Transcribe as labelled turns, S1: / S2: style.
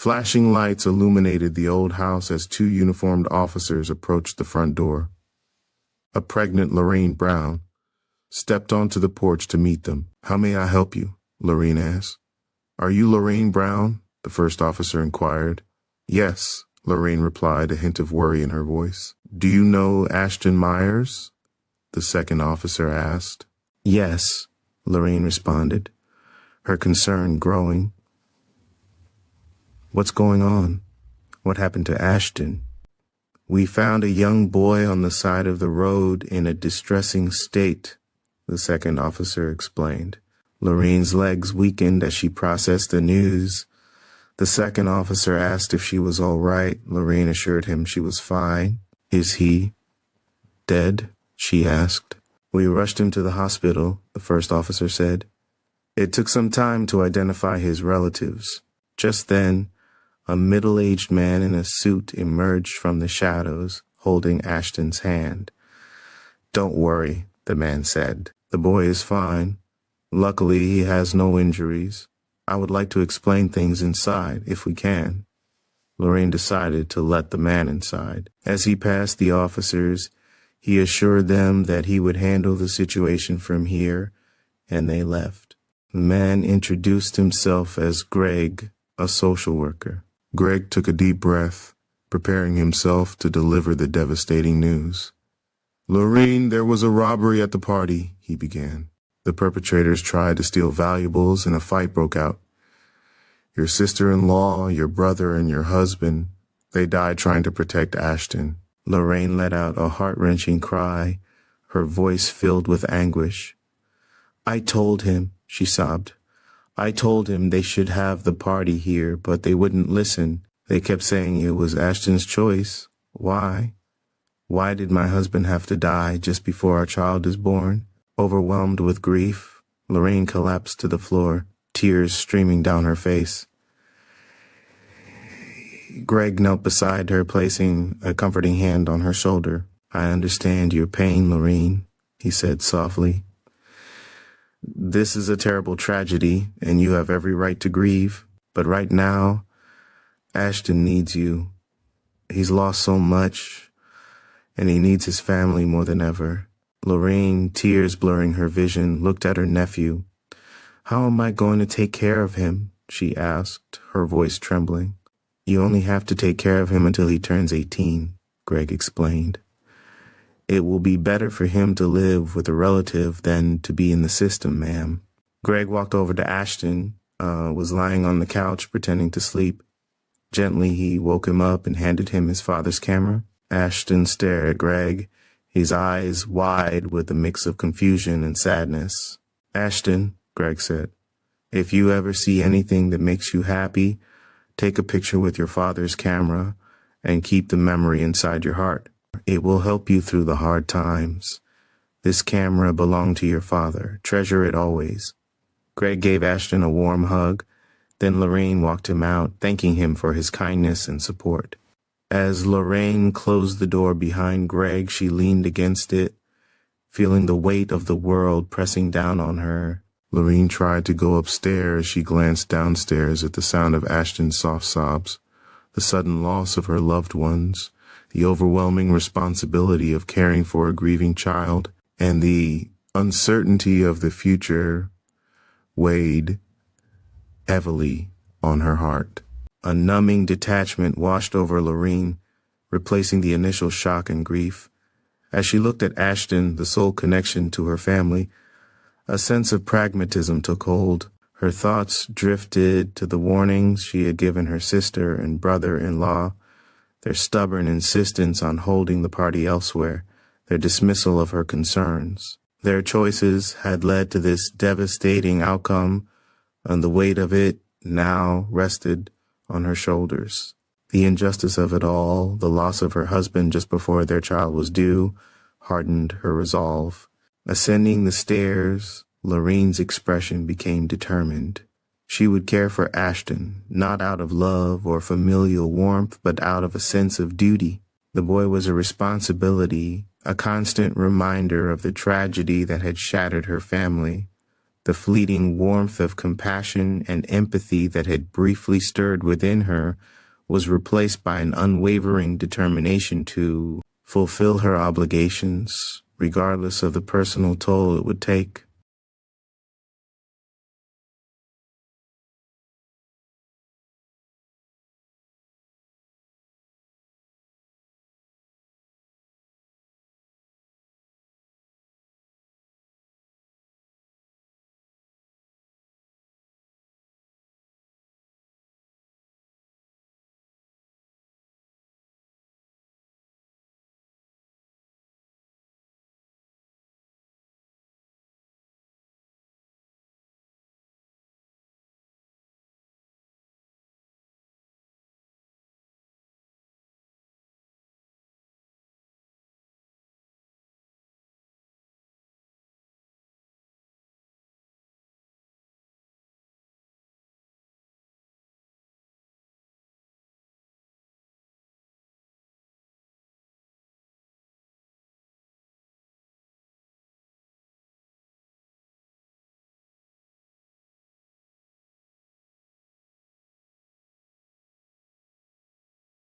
S1: Flashing lights illuminated the old house as two uniformed officers approached the front door. A pregnant Lorene Brown stepped onto the porch to meet them. "How may I help you?" Lorene asked. "Are you Lorene Brown?" the first officer inquired. "Yes," Lorene replied, a hint of worry in her voice. "Do you know Ashton Myers?" the second officer asked. "Yes," Lorene responded, her concern growing. "What's going on? What happened to Ashton?" "We found a young boy on the side of the road in a distressing state," the second officer explained. Lorene's legs weakened as she processed the news. The second officer asked if she was all right. Lorene assured him she was fine. "Is he dead?" she asked. "We rushed him to the hospital," the first officer said. "It took some time to identify his relatives. Just then, a middle-aged man in a suit emerged from the shadows, holding Ashton's hand. "Don't worry," the man said. "The boy is fine. Luckily, he has no injuries. I would like to explain things inside, if we can." Lorene decided to let the man inside. As he passed the officers, he assured them that he would handle the situation from here, and they left. The man introduced himself as Greg, a social worker. Greg took a deep breath, preparing himself to deliver the devastating news. "Lorene, there was a robbery at the party," he began. "The perpetrators tried to steal valuables and a fight broke out. Your sister-in-law, your brother, and your husband, they died trying to protect Ashton." Lorene let out a heart-wrenching cry, her voice filled with anguish. "I told him," she sobbed. "I told him they should have the party here, but they wouldn't listen. They kept saying it was Ashton's choice. Why? Why did my husband have to die just before our child is born?" Overwhelmed with grief, Lorene collapsed to the floor, tears streaming down her face. Greg knelt beside her, placing a comforting hand on her shoulder. "I understand your pain, Lorene," he said softly. "This is a terrible tragedy, and you have every right to grieve. But right now, Ashton needs you. He's lost so much, and he needs his family more than ever." Lorene, tears blurring her vision, looked at her nephew. "How am I going to take care of him?" she asked, her voice trembling. "You only have to take care of him until he turns 18, Greg explained. "It will be better for him to live with a relative than to be in the system, ma'am." Greg walked over to Ashton, was lying on the couch pretending to sleep. Gently, he woke him up and handed him his father's camera. Ashton stared at Greg, his eyes wide with a mix of confusion and sadness. "Ashton," Greg said, "if you ever see anything that makes you happy, take a picture with your father's camera and keep the memory inside your heart. It will help you through the hard times. This camera belonged to your father. Treasure it always." Greg gave Ashton a warm hug. Then Lorene walked him out, thanking him for his kindness and support. As Lorene closed the door behind Greg, she leaned against it, feeling the weight of the world pressing down on her. Lorene tried to go upstairs. She glanced downstairs at the sound of Ashton's soft sobs, the sudden loss of her loved ones, the overwhelming responsibility of caring for a grieving child, and the uncertainty of the future weighed heavily on her heart. A numbing detachment washed over Lorene, replacing the initial shock and grief. As she looked at Ashton, the sole connection to her family, a sense of pragmatism took hold. Her thoughts drifted to the warnings she had given her sister and brother-in-law, their stubborn insistence on holding the party elsewhere, their dismissal of her concerns. Their choices had led to this devastating outcome, and the weight of it now rested on her shoulders. The injustice of it all, the loss of her husband just before their child was due, hardened her resolve. Ascending the stairs, Lorene's expression became determined. She would care for Ashton, not out of love or familial warmth, but out of a sense of duty. The boy was a responsibility, a constant reminder of the tragedy that had shattered her family. The fleeting warmth of compassion and empathy that had briefly stirred within her was replaced by an unwavering determination to fulfill her obligations, regardless of the personal toll it would take.